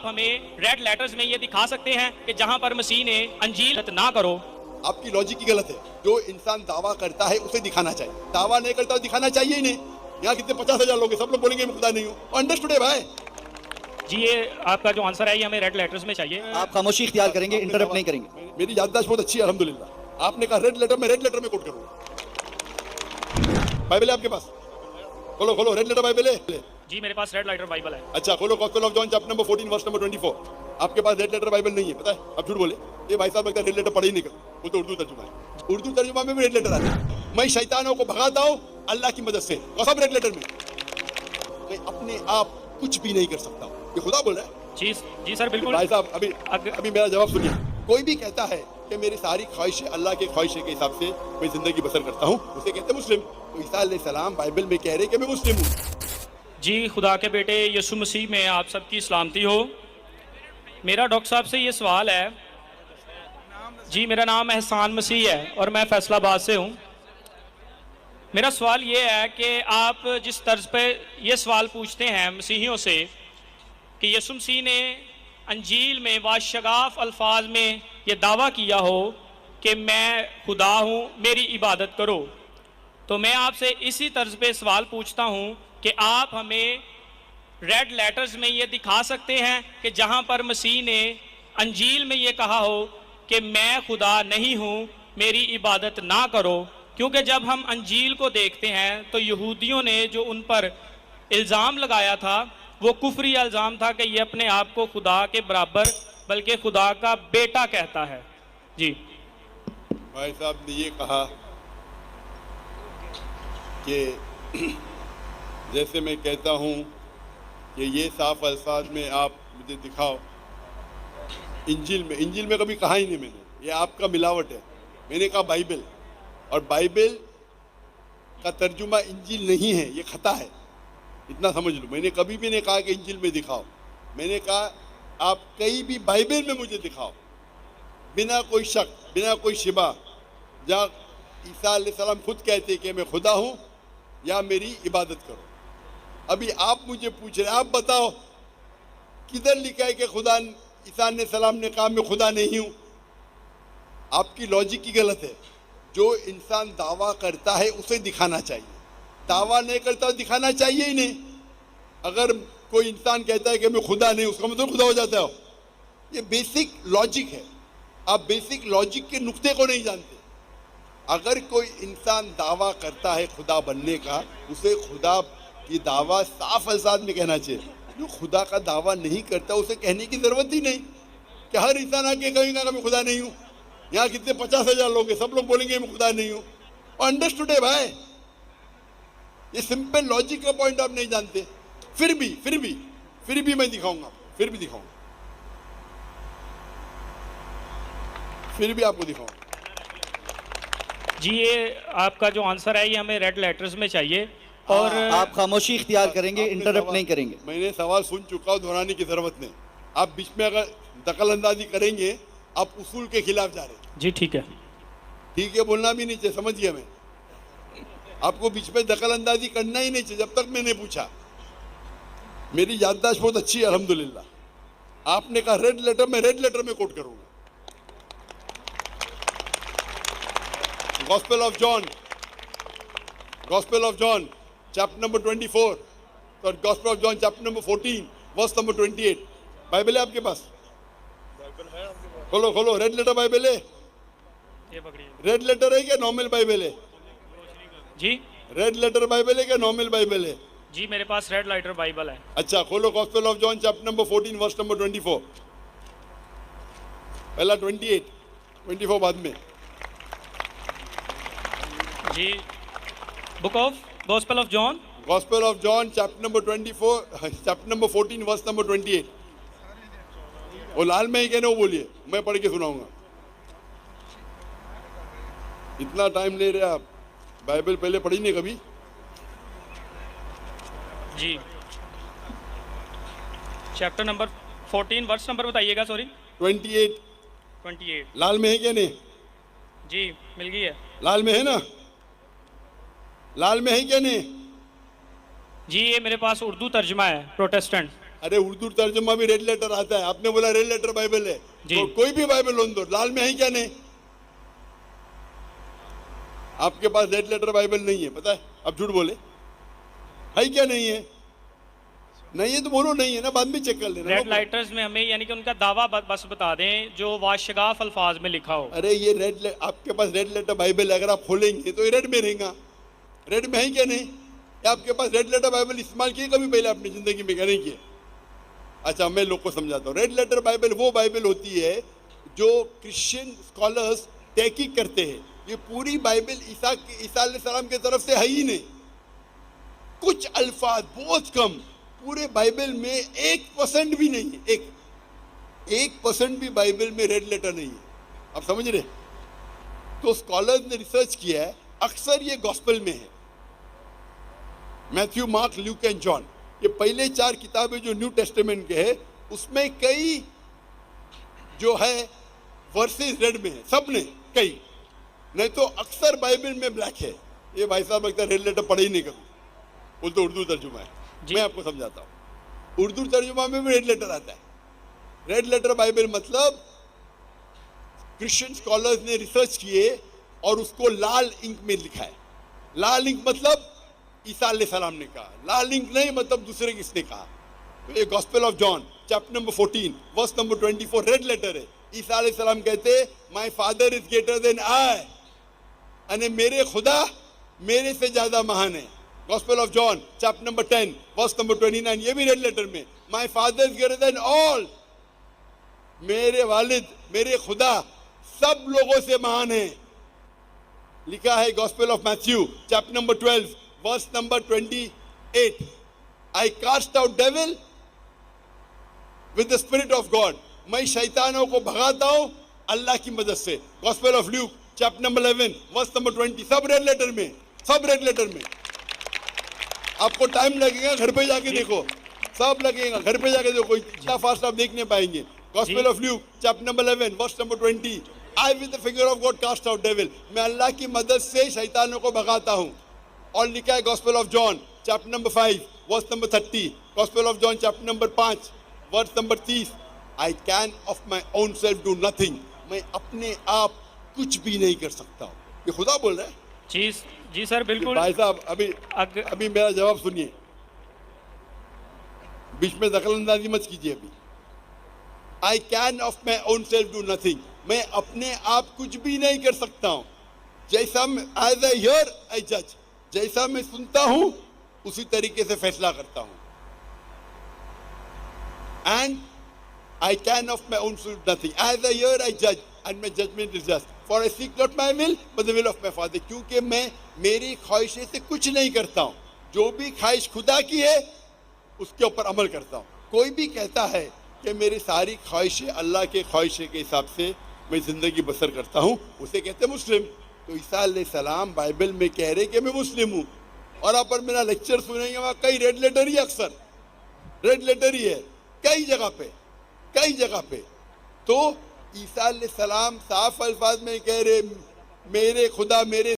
आप हमें red letters में ये दिखा सकते हैं कि जहां पर मसीह ने अंजील ना करो। आपकी लॉजिक ही गलत है। जो इंसान दावा करता है उसे दिखाना चाहिए, दावा नहीं करता तो दिखाना चाहिए ही नहीं। यहाँ कितने 50,000 लोग हैं, सब लोग बोलेंगे मैं खुदा नहीं हूँ। अंडरस्टूड है भाई? जी ये आपका जो आंसर है ये हमें रेड लेटर्स में चाहिए। आप खामोशी इख्तियार करेंगे, इंटरप्ट नहीं करेंगे। मेरी याददाश्त बहुत अच्छी है अल्हम्दुलिल्लाह। आपने कहा रेड लेटर में, रेड लेटर में कोट करूंगा। बाइबल है आपके पास? खोलो खोलो, रेड लेटर बाइबल है? जी मेरे पास रेड लेटर बाइबल है। अच्छा खोलो, gospel of John chapter number 14 verse number 24। आपके पास रेड लेटर बाइबल नहीं है, पता है? आप झूठ बोले। ये भाई साहब लगता है रेड लेटर पढ़े ही नहीं कर, वो तो उर्दू तर्जुमा है। उर्दू तर्जुमा में भी रेड लेटर आता है। मैं शैतानों को भगाता हूँ अल्लाह की मदद से, और सब रेड लेटर में। मैं अपने आप कुछ भी नहीं कर सकता, ये खुदा बोल रहा है। जी सर बिल्कुल। भाई साहब अभी मेरा जवाब सुनिए। कोई भी कहता है कि मेरी सारी ख्वाहिशें अल्लाह के ख्वाहिशें के हिसाब से मैं जिंदगी बसर करता हूँ, उसे कहते हैं मुस्लिम। तो ईसा अलैहिस्सलाम बाइबल में कह रहे कि मैं मुस्लिम हूँ। जी खुदा के बेटे यीशु मसीह में आप सबकी सलामती हो। मेरा डॉक्टर साहब से ये सवाल है। जी मेरा नाम एहसान मसीह है और मैं फैसलाबाद से हूँ। मेरा सवाल ये है कि आप जिस तर्ज पे ये सवाल पूछते हैं मसीहियों से कि यीशु मसीह ने अंजील में वाशगाफ अल्फाज में ये दावा किया हो कि मैं खुदा हूँ, मेरी इबादत करो, तो मैं आपसे इसी तर्ज पे सवाल पूछता हूँ कि आप हमें रेड लेटर्स में ये दिखा सकते हैं कि जहाँ पर मसीह ने अंजील में ये कहा हो कि मैं खुदा नहीं हूँ, मेरी इबादत ना करो। क्योंकि जब हम अंजील को देखते हैं तो यहूदियों ने जो उन पर इल्ज़ाम लगाया था वो कुफरी इल्ज़ाम था कि ये अपने आप को खुदा के बराबर बल्कि खुदा का बेटा कहता है। जी भाई साहब ने ये कहा कि जैसे मैं कहता हूँ कि ये साफ अल्फाज में आप मुझे दिखाओ। इंजिल में कभी कहा ही नहीं मैंने, ये आपका मिलावट है। मैंने कहा बाइबल, और बाइबल का तर्जुमा इंजिल नहीं है, ये खता है, इतना समझ लो। मैंने कभी भी नहीं कहा कि इंजिल में दिखाओ। मैंने कहा आप कहीं भी बाइबल में मुझे दिखाओ, बिना कोई शक, बिना कोई शिबा, जहाँ ईसा अलैहिस्सलाम खुद कहते कि मैं खुदा हूँ या मेरी इबादत करो। अभी आप मुझे पूछ रहे, आप बताओ किधर लिखा है कि खुदा ईसा अलैहिस्सलाम ने कहा मैं खुदा नहीं हूँ? आपकी लॉजिक ही गलत है। जो इंसान दावा करता है उसे दिखाना चाहिए, दावा नहीं करता तो दिखाना चाहिए ही नहीं। अगर कोई इंसान कहता है कि मैं खुदा नहीं, उसका मतलब खुदा हो जाता है। ये बेसिक लॉजिक है, आप बेसिक लॉजिक के नुक्ते को नहीं जानते। अगर कोई इंसान दावा करता है खुदा बनने का, उसे खुदा की दावा साफ अल्फाज में कहना चाहिए। जो खुदा का दावा नहीं करता उसे कहने की जरूरत ही नहीं कि हर इंसान आके कहेगा कि मैं खुदा नहीं हूँ। यहाँ कितने 50,000 लोग हैं, सब लोग बोलेंगे मैं खुदा नहीं हूँ। अंडरस्टूड है भाई? ये सिंपल लॉजिक का पॉइंट आप नहीं जानते। फिर भी मैं दिखाऊंगा, फिर भी आपको दिखाऊंगा। जी ये आपका जो आंसर है ये हमें रेड लेटर्स में चाहिए। और आप खामोशी इख्तियार करेंगे, इंटरप्ट नहीं करेंगे। मैंने सवाल सुन चुका हूँ, दोहराने की जरूरत नहीं। आप बीच में अगर दखल अंदाजी करेंगे आप उसूल के खिलाफ जा रहे हैं। जी ठीक है बोलना भी नहीं चाहिए, समझ गया मैं। आपको बीच में दखल अंदाजी करना ही नहीं चाहिए जब तक मैंने पूछा। मेरी याददाश्त बहुत अच्छी है अल्हम्दुलिल्लाह। आपने कहा रेड लेटर में, रेड लेटर में कोट करूंगा। Gospel of John chapter number 24 और gospel of John chapter number 14 verse number 28। Bible है आपके पास? खोलो खोलो, रेड लेटर बाइबल है? ये पकड़िए। रेड लेटर है क्या नॉर्मल बाइबल है? जी रेड लेटर बाइबल है क्या नॉर्मल बाइबल है? जी मेरे पास रेड लेटर बाइबल है। अच्छा खोलो, gospel of John chapter number 14 verse number 24। पहला 28, 24 बाद में। जी book of gospel of John chapter number 24, chapter number 14 verse number 28। वो लाल में ही कहने वो बोलिए, मैं पढ़ के सुनाऊंगा। इतना टाइम ले रहे आप, बाइबल पहले पढ़ी नहीं कभी? जी चैप्टर नंबर 14 वर्स नंबर बताइएगा। सॉरी 28 लाल में है क्या नहीं? जी मिल गई है। लाल में है ना? लाल में है क्या नहीं? जी ये मेरे पास उर्दू तर्जुमा है, प्रोटेस्टेंट। अरे उर्दू तर्जुमा भी रेड लेटर आता है, आपने बोला रेड लेटर बाइबल है, जी। तो कोई भी बाइबल लोन दो, लाल में है क्या नहीं? आपके पास रेड लेटर बाइबल नहीं है, पता है? आप झूठ बोले, है क्या नहीं है? नहीं है तो बोलो नहीं है ना, बाद में चेक कर लेना। रेड लाइटर्स में हमें यानी कि उनका दावा बस बता दें जो वाशगाफ अल्फाज में लिखा हो। अरे ये आपके पास रेड लेटर बाइबल है, अगर आप खोलेंगे तो ये रेड में रहेगा। रेड में है क्या नहीं? या आपके पास रेड लेटर बाइबल इस्तेमाल किए कभी पहले अपनी जिंदगी में, क्या नहीं किए? अच्छा, मैं लोग को समझाता हूँ। रेड लेटर बाइबल वो बाइबल होती है जो क्रिश्चियन स्कॉलर्स तहकीक करते हैं ये पूरी बाइबल ईसा अलैहिस्सलाम के तरफ से है ही नहीं। कुछ अल्फाज बहुत कम, पूरे बाइबल में 1% भी नहीं है, 1% भी बाइबल में रेड लेटर नहीं है। आप समझ रहे? तो स्कॉलर्स ने रिसर्च किया है, अक्सर ये गॉस्पेल में है, Matthew, mark, Luke and John, ये पहले 4 किताबें जो न्यू टेस्टामेंट के है, उसमें कई जो है वर्सेस रेड में है, सब ने कई, नहीं तो अक्सर बाइबल में ब्लैक है। ये भाई साहब लगता है रेड लेटर पढ़े ही नहीं कभी, वो तो उर्दू तर्जुमा है। मैं आपको समझाता हूँ, उर्दू तर्जुमा में भी रेड लेटर आता है। रेड लेटर बाइबल मतलब क्रिश्चियन स्कॉलर्स ने रिसर्च किए और उसको लाल इंक में लिखा है। लाल इंक मतलब ईसा अलैहिस्सलाम ने कहा, लाल इंक नहीं मतलब दूसरे किसने कहा। तो ये gospel of John chapter number 14 verse number 24 red letter है। ईसा अलैहिस्सलाम कहते my father is greater than I, यानी मेरे खुदा मेरे से ज्यादा महान है। Gospel of John chapter number 10 verse number 29, ये भी रेड लेटर में, my father is greater than all, मेरे वालिद मेरे खुदा सब लोगों से महान है। लिखा है gospel of Matthew chapter number 12 verse number 28, I cast out devil with the spirit of God, मैं शैतानों को भगाता हूं अल्लाह की मदद से। Gospel of Luke chapter number 11 verse number 20, सब रेड लेटर में, सब रेड लेटर में। आपको टाइम लगेगा, घर पे जाके देखो, सब लगेगा, घर पे जाके देखो, इतना फास्ट आप देख नहीं पाएंगे। Gospel of Luke chapter number 11 verse number 20, I with the figure of God cast out devil, मैं अल्लाह की मदद से शैतानों को भगाता हूं। और लिखा है gospel of John chapter number 5 verse number 30, gospel of John chapter number 5 verse number 30, I can of my own self do nothing, मैं अपने आप कुछ भी नहीं कर सकता हूँ। ये खुदा बोल रहा है। जी सर बिल्कुल। भाई साहब अभी मेरा जवाब सुनिए, बीच में दखलंदाजी मत कीजिए। अभी आई can of my own self do nothing, मैं अपने आप कुछ भी नहीं कर सकता हूँ। जैसा एज आई हियर आई जज, जैसा मैं सुनता हूं उसी तरीके से फैसला करता हूं। And I can of my own self nothing, as I hear I जज and my judgement is just, for I seek not my will but the will of my father, क्योंकि मैं मेरी ख्वाहिशें से कुछ नहीं करता हूं, जो भी ख्वाहिश खुदा की है उसके ऊपर अमल करता हूं। कोई भी कहता है कि मेरी सारी ख्वाहिशें अल्लाह के ख्वाहिशें के हिसाब से मैं जिंदगी बसर करता हूं, उसे कहते हैं मुस्लिम। तो ईसा अलैहिस्सलाम बाइबल में कह रहे कि मैं मुस्लिम हूं, और आप पर मेरा लेक्चर सुनेंगे वहां कई रेड लेटर ही, अक्सर रेड लेटर ही है कई जगह पे। तो ईसा अलैहिस्सलाम साफ अल्फाज में कह रहे मेरे खुदा मेरे